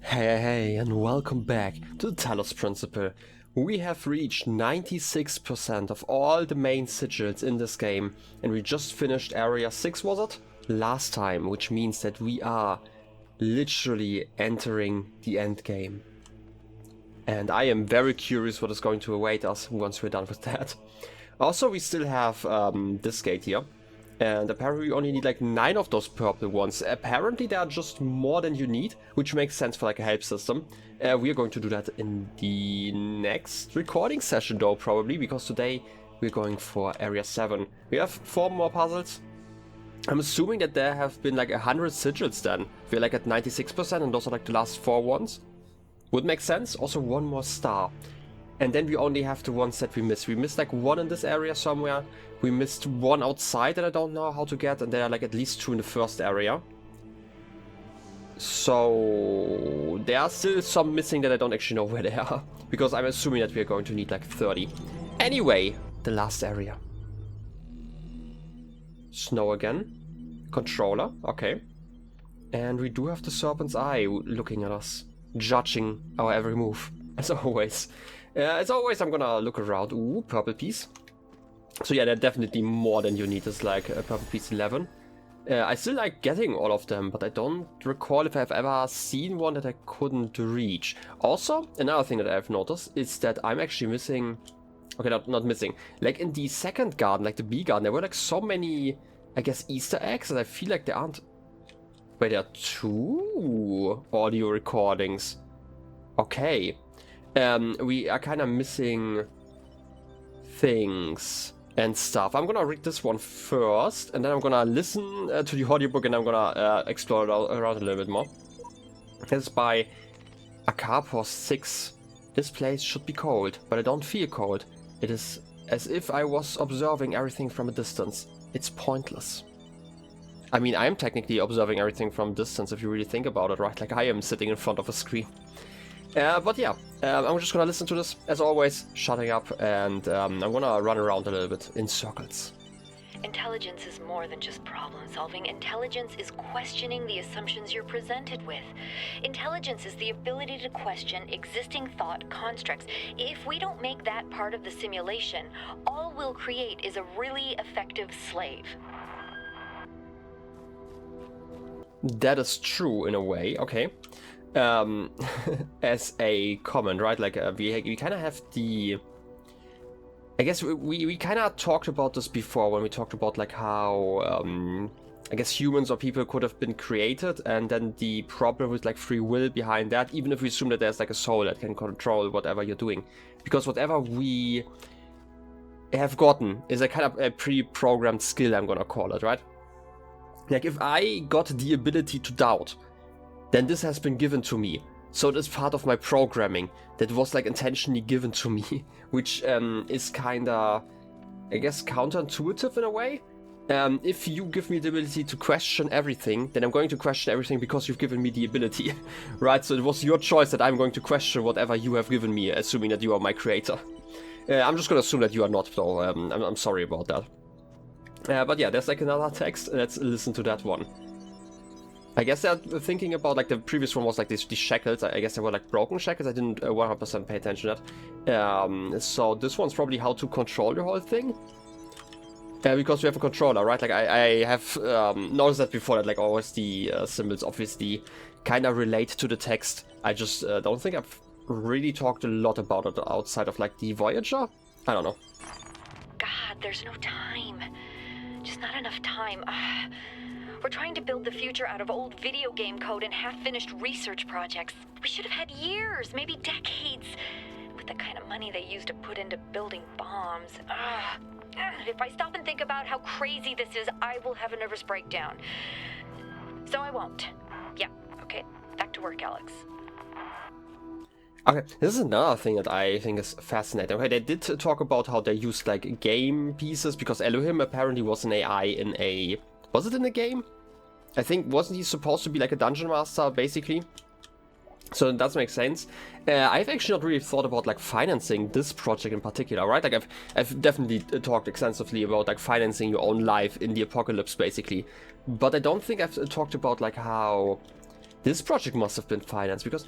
Hey, and welcome back to the Talos Principle. We have reached 96% of all the main sigils in this game, and we just finished Area 6, was it? Last time, which means that we are literally entering the end game. And I am very curious what is going to await us once we're done with that. Also, we still have this gate here. And apparently we only need like 9 of those purple ones. Apparently there are just more than you need, which makes sense for like a help system. We are going to do that in the next recording session though, probably, because today we're going for Area 7. We have 4 more puzzles. I'm assuming that there have been like 100 sigils then. We're like at 96% and those are like the last 4 ones. Would make sense. Also 1 more star. And then we only have the ones that we missed. We missed like 1 in this area somewhere. We missed 1 outside that I don't know how to get. And there are like at least 2 in the first area. So there are still some missing that I don't actually know where they are. Because I'm assuming that we are going to need like 30. Anyway, the last area. Snow again. Controller, okay. And we do have the Serpent's Eye looking at us. Judging our every move, as always. I'm gonna look around. Ooh, purple piece. So yeah, they're definitely more than you need. It's like a purple piece 11. I still like getting all of them, but I don't recall if I've ever seen one that I couldn't reach. Also, another thing that I've noticed is that I'm actually missing... Okay, not missing. Like in the second garden, like the bee garden, there were like so many, I guess, Easter eggs, and I feel like there aren't... Wait, there are 2 audio recordings. Okay. We are kind of missing things and stuff. I'm gonna read this one first, and then I'm gonna listen to the audiobook, and I'm gonna explore it around a little bit more. This is by Akapos 6. This place should be cold, but I don't feel cold. It is as if I was observing everything from a distance. It's pointless. I mean, I am technically observing everything from a distance if you really think about it, right? Like I am sitting in front of a screen. But yeah, I'm just gonna listen to this, as always, shutting up, and I'm gonna run around a little bit in circles. Intelligence is more than just problem solving. Intelligence is questioning the assumptions you're presented with. Intelligence is the ability to question existing thought constructs. If we don't make that part of the simulation, all we'll create is a really effective slave. That is true in a way, okay. As a comment, right? Like we kind of have the... I guess we kind of talked about this before when we talked about like how I guess humans or people could have been created, and then the problem with like free will behind that, even if we assume that there's like a soul that can control whatever you're doing, because whatever we have gotten is a kind of a pre-programmed skill, I'm gonna call it, right? Like if I got the ability to doubt, then this has been given to me. So it is part of my programming that was like intentionally given to me, which is kinda, I guess, counterintuitive in a way. If you give me the ability to question everything, then I'm going to question everything because you've given me the ability, right? So it was your choice that I'm going to question whatever you have given me, assuming that you are my creator. I'm just gonna assume that you are not, though. I'm sorry about that. But yeah, there's like another text. Let's listen to that one. I guess they're thinking about, like, the previous one was like these shackles. I guess they were like broken shackles. I didn't 100% pay attention to that. So this one's probably how to control the whole thing. Because we have a controller, right? Like I have noticed that before, that like always the symbols obviously kind of relate to the text. I just don't think I've really talked a lot about it outside of like the Voyager. I don't know. God, there's no time. Just not enough time. We're trying to build the future out of old video game code and half-finished research projects. We should have had years, maybe decades, with the kind of money they used to put into building bombs. If I stop and think about how crazy this is, I will have a nervous breakdown. So I won't. Yeah, okay. Back to work, Alex. Okay, this is another thing that I think is fascinating. Okay, they did talk about how they used like game pieces, because Elohim apparently was an AI in a... Was it in a game? I think, wasn't he supposed to be like a dungeon master, basically? So it does make sense. I've actually not really thought about like financing this project in particular, right? Like I've definitely talked extensively about like financing your own life in the apocalypse, basically. But I don't think I've talked about like how this project must have been financed, because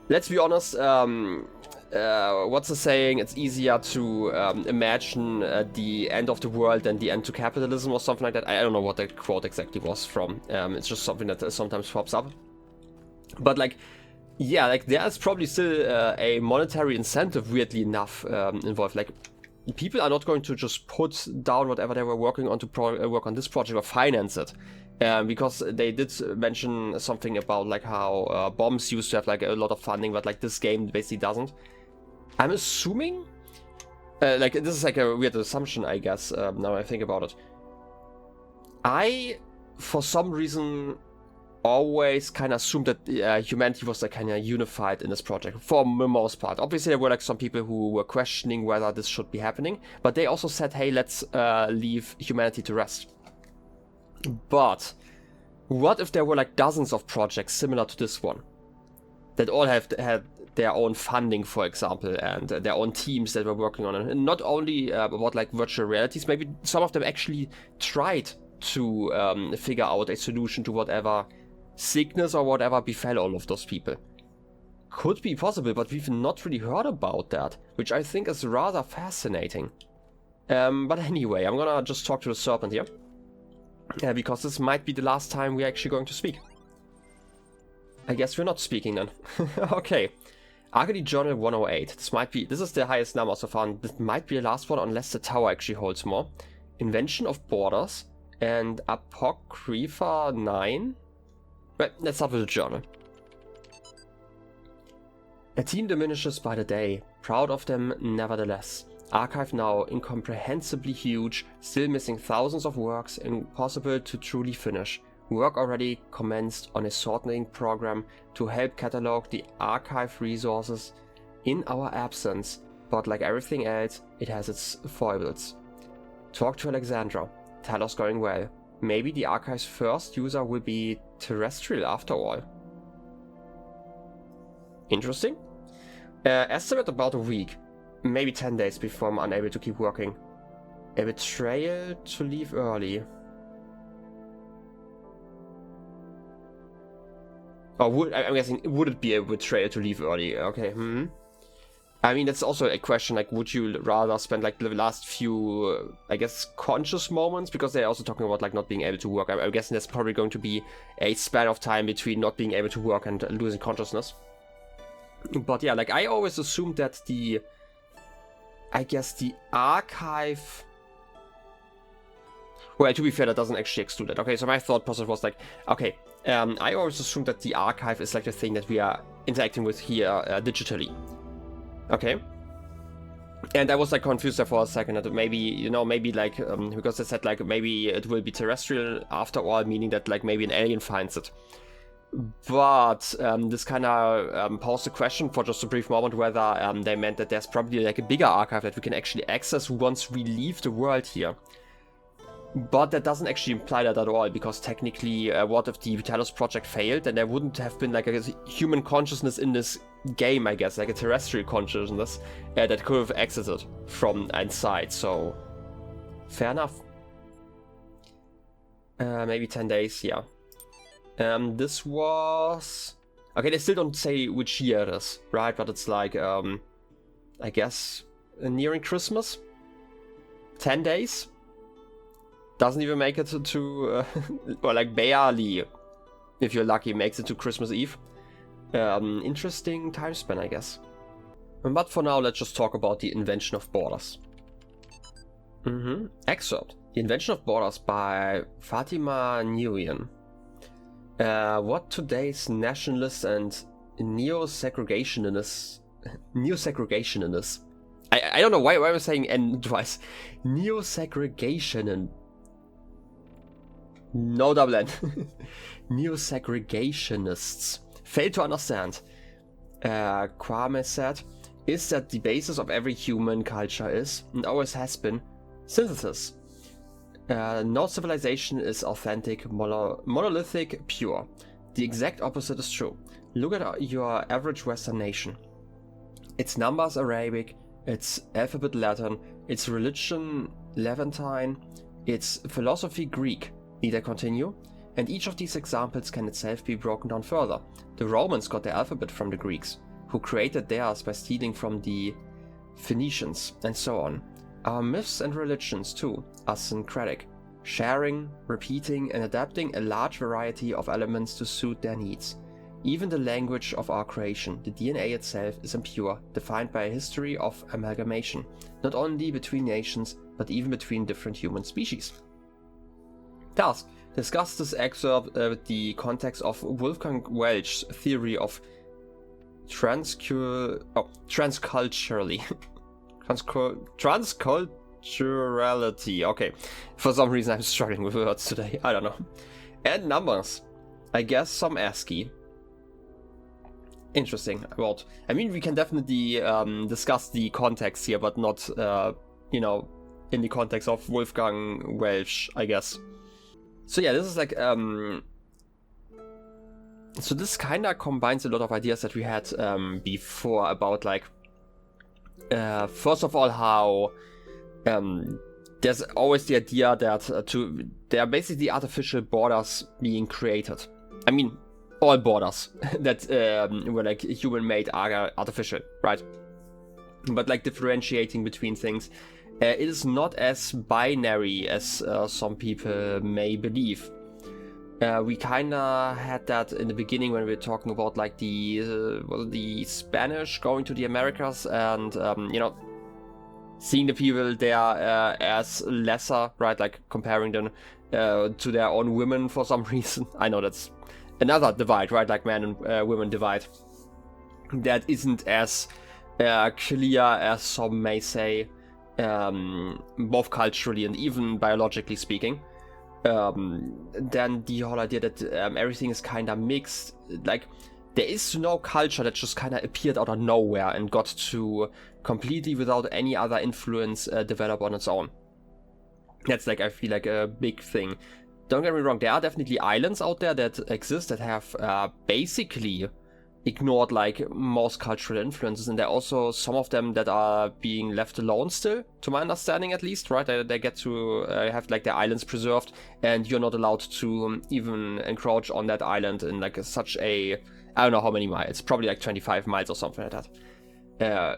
let's be honest, what's the saying? It's easier to imagine the end of the world than the end to capitalism or something like that. I don't know what that quote exactly was from. It's just something that sometimes pops up. But like, yeah, like there's probably still a monetary incentive, weirdly enough, involved. Like, people are not going to just put down whatever they were working on to work on this project or finance it. Because they did mention something about like how bombs used to have like a lot of funding, but like this game basically doesn't. I'm assuming, like this is like a weird assumption, I guess, now I think about it. I, for some reason, always kind of assumed that humanity was like kind of unified in this project, for the most part. Obviously there were like some people who were questioning whether this should be happening, but they also said, hey, let's leave humanity to rest. But what if there were like dozens of projects similar to this one that all had their own funding, for example, and their own teams that were working on it, and not only about like virtual realities, maybe some of them actually tried to figure out a solution to whatever sickness or whatever befell all of those people. Could be possible, but we've not really heard about that, which I think is rather fascinating. But anyway, I'm gonna just talk to the serpent here. Because this might be the last time we're actually going to speak. I guess we're not speaking then. Okay. Arcady Journal 108. This is the highest number so far, and this might be the last one unless the tower actually holds more. Invention of Borders and Apocrypha 9. But let's start with the journal. A team diminishes by the day, proud of them nevertheless. Archive now incomprehensibly huge, still missing thousands of works, impossible to truly finish. Work already commenced on a sorting program to help catalog the archive resources in our absence, but like everything else, it has its foibles. Talk to Alexandra. Talos going well. Maybe the archive's first user will be terrestrial after all. Interesting. Estimate about a week. Maybe 10 days before I'm unable to keep working. A betrayal to leave early. Or I'm guessing, would it be a betrayal to leave early? Okay, I mean, that's also a question, like, would you rather spend, like, the last few, I guess, conscious moments? Because they're also talking about, like, not being able to work. I'm guessing there's probably going to be a span of time between not being able to work and losing consciousness. But yeah, like, I always assumed that the archive... Well, to be fair, that doesn't actually exclude it. Okay, so my thought process was like, okay, I always assumed that the archive is like the thing that we are interacting with here digitally. Okay. And I was like confused there for a second that maybe, you know, maybe like, because they said like maybe it will be terrestrial after all, meaning that like maybe an alien finds it. But this kind of posed the question for just a brief moment whether they meant that there's probably like a bigger archive that we can actually access once we leave the world here. But that doesn't actually imply that at all, because technically, what if the Talos project failed, and there wouldn't have been like a human consciousness in this game, I guess, like a terrestrial consciousness that could have exited from inside, so fair enough. Maybe 10 days, yeah. This was... Okay, they still don't say which year it is, right? But it's like, I guess, nearing Christmas? 10 days? Doesn't even make it to or like barely, if you're lucky, makes it to Christmas Eve. Interesting time span, I guess. But for now, let's just talk about the invention of borders. Excerpt. The invention of borders by Fatima Nguyen. What today's nationalists and neo-segregationists... I don't know why I'm saying N twice. Neo-segregation... No double N. Neo-segregationists fail to understand, Kwame said, is that the basis of every human culture is, and always has been, synthesis. No civilization is authentic, monolithic, pure. The exact opposite is true. Look at your average Western nation. Its numbers Arabic, its alphabet Latin, its religion Levantine, its philosophy Greek. Need I continue? And each of these examples can itself be broken down further. The Romans got their alphabet from the Greeks, who created theirs by stealing from the Phoenicians, and so on. Our myths and religions, too, are syncretic, sharing, repeating, and adapting a large variety of elements to suit their needs. Even the language of our creation, the DNA itself, is impure, defined by a history of amalgamation, not only between nations, but even between different human species. Thus, discuss this excerpt with the context of Wolfgang Welch's theory of transculturally. Transculturality. Okay, for some reason I'm struggling with words today. I don't know. And numbers. I guess some ASCII. Interesting. Well, I mean, we can definitely discuss the context here, but not, in the context of Wolfgang Welch, I guess. So yeah, this is like, so this kind of combines a lot of ideas that we had before about like, first of all, how there's always the idea that there are basically artificial borders being created. I mean, all borders that were like human-made are artificial, right? But like differentiating between things, it is not as binary as some people may believe. We kind of had that in the beginning when we were talking about like the Spanish going to the Americas and seeing the people there as lesser, right? Like comparing them to their own women for some reason. I know that's another divide, right? Like man and women divide. That isn't as clear as some may say, both culturally and even biologically speaking. Then the whole idea that everything is kind of mixed. Like, there is no culture that just kind of appeared out of nowhere and got to completely without any other influence develop on its own. That's like, I feel like a big thing. Don't get me wrong, there are definitely islands out there that exist that have basically ignored like most cultural influences, and there are also some of them that are being left alone still, to my understanding at least, right? They get to have like their islands preserved, and you're not allowed to even encroach on that island in like such a, I don't know how many miles, probably like 25 miles or something like that.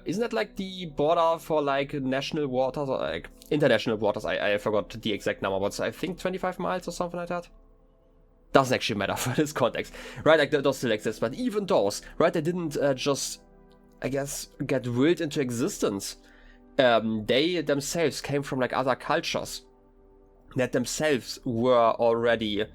Isn't that like the border for like national waters or like international waters? I forgot the exact number, but I think 25 miles or something like that. Doesn't actually matter for this context, right? Like those still exist, but even those, right? They didn't just, I guess, get willed into existence. They themselves came from like other cultures that themselves were already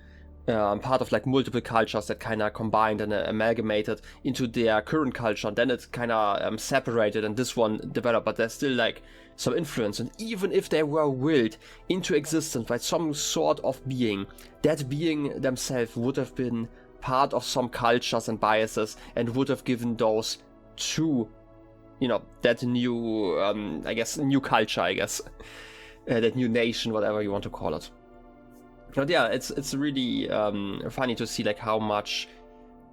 part of like multiple cultures that kind of combined and amalgamated into their current culture. Then it kind of separated, and this one developed. But there's still like some influence, and even if they were willed into existence by some sort of being, that being themselves would have been part of some cultures and biases, and would have given those to, that new, I guess, new culture, I guess, that new nation, whatever you want to call it. But yeah, it's really funny to see like how much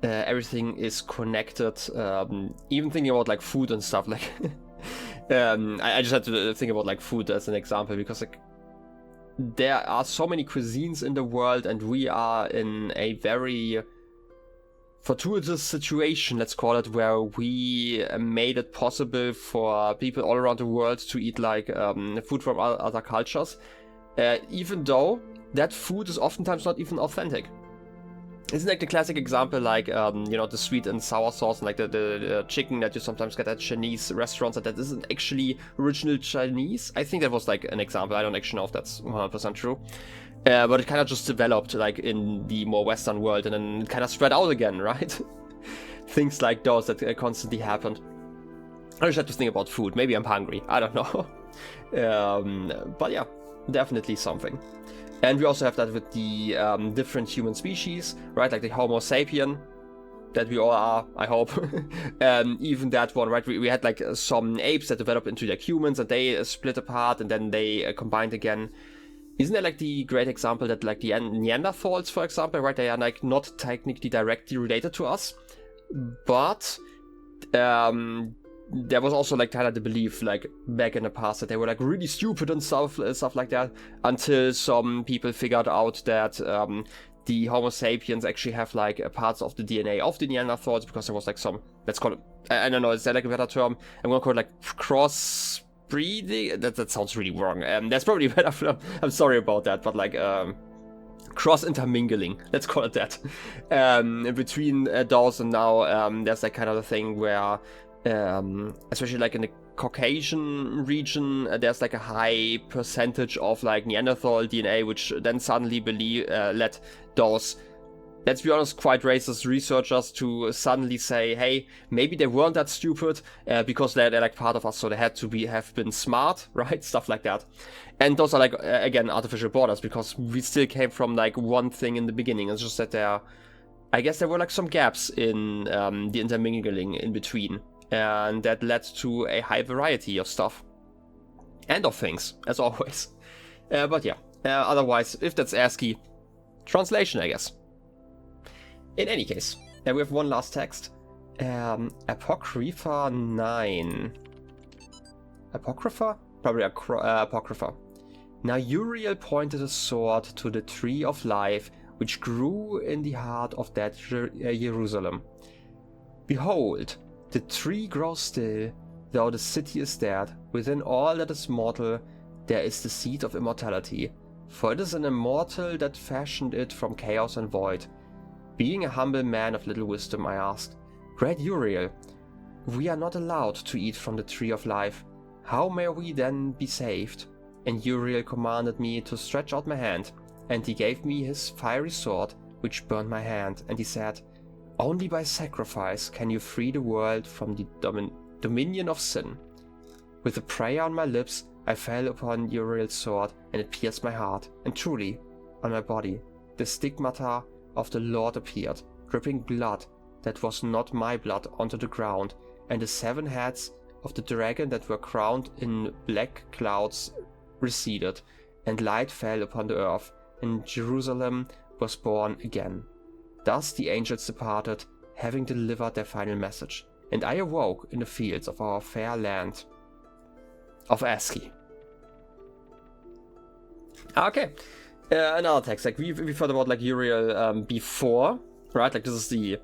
everything is connected. Even thinking about like food and stuff, like I just had to think about like food as an example, because like there are so many cuisines in the world, and we are in a very fortuitous situation, let's call it, where we made it possible for people all around the world to eat like food from other cultures, even though that food is oftentimes not even authentic. Isn't like the classic example, like the sweet and sour sauce, and like the chicken that you sometimes get at Chinese restaurants, that isn't actually original Chinese. I think that was like an example. I don't actually know if that's 100% true, but it kind of just developed like in the more Western world, and then kind of spread out again, right? Things like those that constantly happened. I just had to think about food. Maybe I'm hungry. I don't know. But yeah, definitely something. And we also have that with the different human species, right? Like the Homo sapien, that we all are, I hope. Even that one, right? We had like some apes that developed into like humans, and they split apart, and then they combined again. Isn't that like the great example that like the Neanderthals, for example, right? They are like not technically directly related to us, but there was also like kind of the belief like back in the past that they were like really stupid and stuff like that, until some people figured out that the Homo sapiens actually have like parts of the DNA of the Neanderthals, because there was like some, let's call it, I don't know, is that like a better term? I'm gonna call it like cross-breeding? That sounds really wrong. There's probably a better, I'm sorry about that, but like, cross-intermingling, let's call it that. Between those, and now there's like kind of a thing where, especially like in the Caucasian region, there's like a high percentage of like Neanderthal DNA, which then suddenly led those, let's be honest, quite racist researchers to suddenly say, hey, maybe they weren't that stupid, because they're like part of us, so they had to have been smart, right? Stuff like that. And those are like, again, artificial borders, because we still came from like one thing in the beginning. It's just that I guess there were like some gaps in the intermingling in between. And that led to a high variety of stuff. And of things, as always. But yeah, otherwise, if that's ASCII, translation, I guess. In any case, we have one last text. Apocrypha 9. Apocrypha? Probably Apocrypha. Now Uriel pointed a sword to the tree of life, which grew in the heart of that Jerusalem. Behold, the tree grows still, though the city is dead. Within all that is mortal, there is the seed of immortality. For it is an immortal that fashioned it from chaos and void. Being a humble man of little wisdom, I asked, Great Uriel, we are not allowed to eat from the tree of life. How may we then be saved? And Uriel commanded me to stretch out my hand, and he gave me his fiery sword, which burned my hand, and he said, Only by sacrifice can you free the world from the dominion of sin. With a prayer on my lips, I fell upon Uriel's sword, and it pierced my heart, and truly, on my body, the stigmata of the Lord appeared, dripping blood that was not my blood onto the ground, and the 7 heads of the dragon that were crowned in black clouds receded, and light fell upon the earth, and Jerusalem was born again. Thus the angels departed, having delivered their final message, and I awoke in the fields of our fair land of ASCII. Okay, another text. Like we've heard about like Uriel before, right? Like this is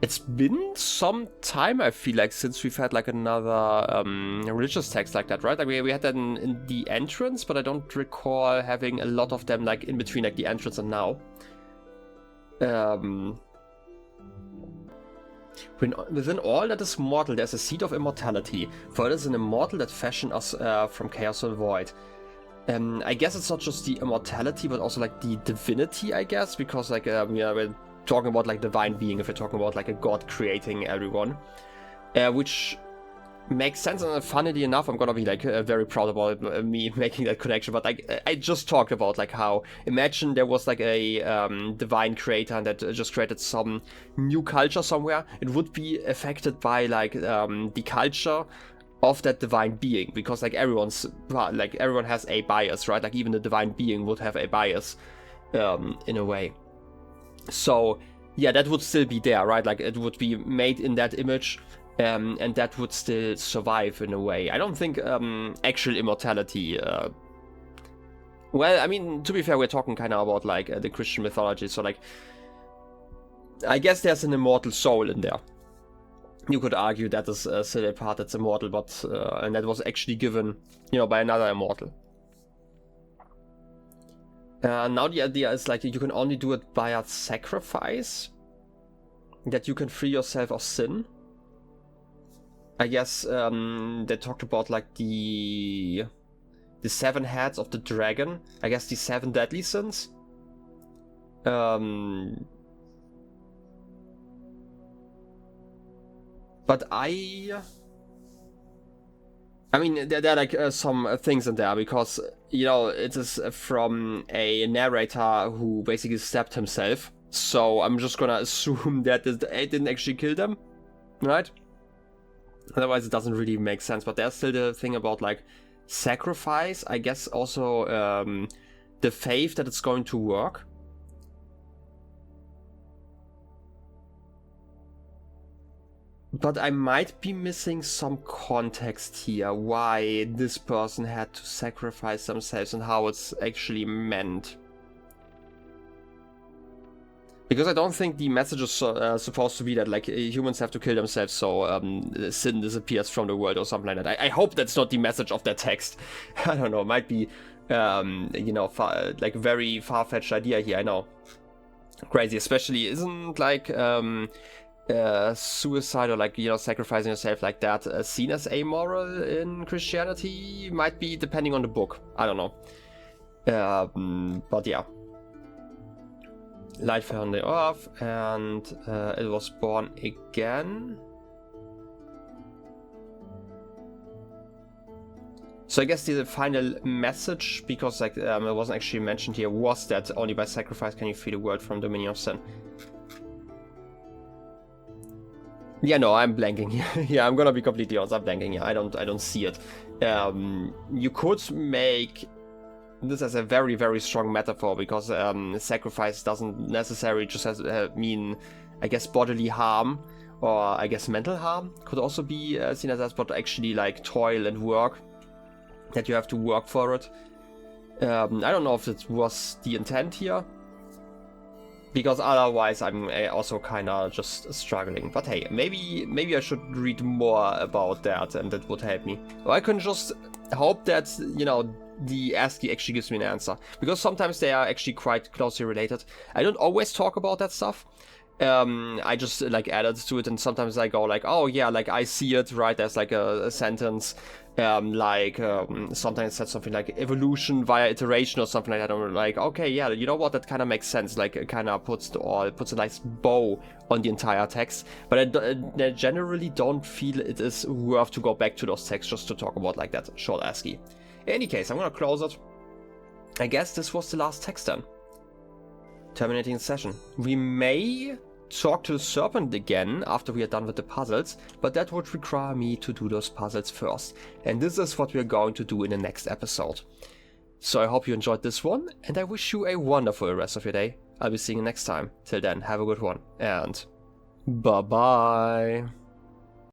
it's been some time, I feel like, since we've had like another religious text like that, right? Like we had that in the entrance, but I don't recall having a lot of them like in between like the entrance and now. Within all that is mortal, there's a seed of immortality, for it is an immortal that fashioned us from chaos and void. I guess it's not just the immortality, but also like the divinity, I guess, because like we're talking about like divine being, if we're talking about like a god creating everyone, which makes sense. And funnily enough, I'm gonna be like very proud about me making that connection. But like I just talked about like how, imagine there was like a divine creator that just created some new culture somewhere. It would be affected by like the culture of that divine being, because like everyone has a bias, right? Like even the divine being would have a bias in a way. So yeah, that would still be there, right? Like it would be made in that image, and that would still survive in a way. I don't think actual immortality. Well, I mean, to be fair, we're talking kind of about like the Christian mythology, so like I guess there's an immortal soul in there. You could argue that is still a part that's immortal, but and that was actually given, by another immortal. Now the idea is like you can only do it by a sacrifice, that you can free yourself of sin. I guess they talked about like the 7 heads of the dragon. I guess the 7 deadly sins. But I mean, there are like some things in there, because it is from a narrator who basically stabbed himself. So I'm just gonna assume that it didn't actually kill them, right? Otherwise, it doesn't really make sense. But there's still the thing about like sacrifice. I guess also the faith that it's going to work. But I might be missing some context here, why this person had to sacrifice themselves and how it's actually meant. Because I don't think the message is supposed to be that like humans have to kill themselves so sin disappears from the world or something like that. I hope that's not the message of that text. I don't know, it might be, you know, like very far-fetched idea here, I know. Crazy, especially isn't like suicide or like, you know, sacrificing yourself like that seen as amoral in Christianity? Might be, depending on the book, I don't know. But yeah. Light fell on the earth, and it was born again. So I guess the final message, because like it wasn't actually mentioned here, was that only by sacrifice can you free the world from dominion of sin. Yeah, no, I'm blanking here. Yeah, I'm gonna be completely honest. I'm blanking here. I don't see it. You could make this as a very, very strong metaphor, because sacrifice doesn't necessarily just mean, I guess, bodily harm, or I guess mental harm could also be seen as that, but actually like toil and work, that you have to work for it. I don't know if it was the intent here, because otherwise I'm also kind of just struggling. But hey, maybe I should read more about that, and that would help me. Or I can just hope that, you know, the ASCII actually gives me an answer, because sometimes they are actually quite closely related. I don't always talk about that stuff. I just like added to it, and sometimes I go like, oh yeah, like I see it, right? There's like a sentence, sometimes it says something like evolution via iteration or something like that. I'm like, okay, yeah, you know what? That kind of makes sense. Like it kind of puts a nice bow on the entire text. But I generally don't feel it is worth to go back to those texts just to talk about like that short ASCII. In any case, I'm gonna close it. I guess this was the last text then. Terminating the session. We may talk to the serpent again after we are done with the puzzles, but that would require me to do those puzzles first. And this is what we're going to do in the next episode. So I hope you enjoyed this one, and I wish you a wonderful rest of your day. I'll be seeing you next time. Till then, have a good one, and bye-bye.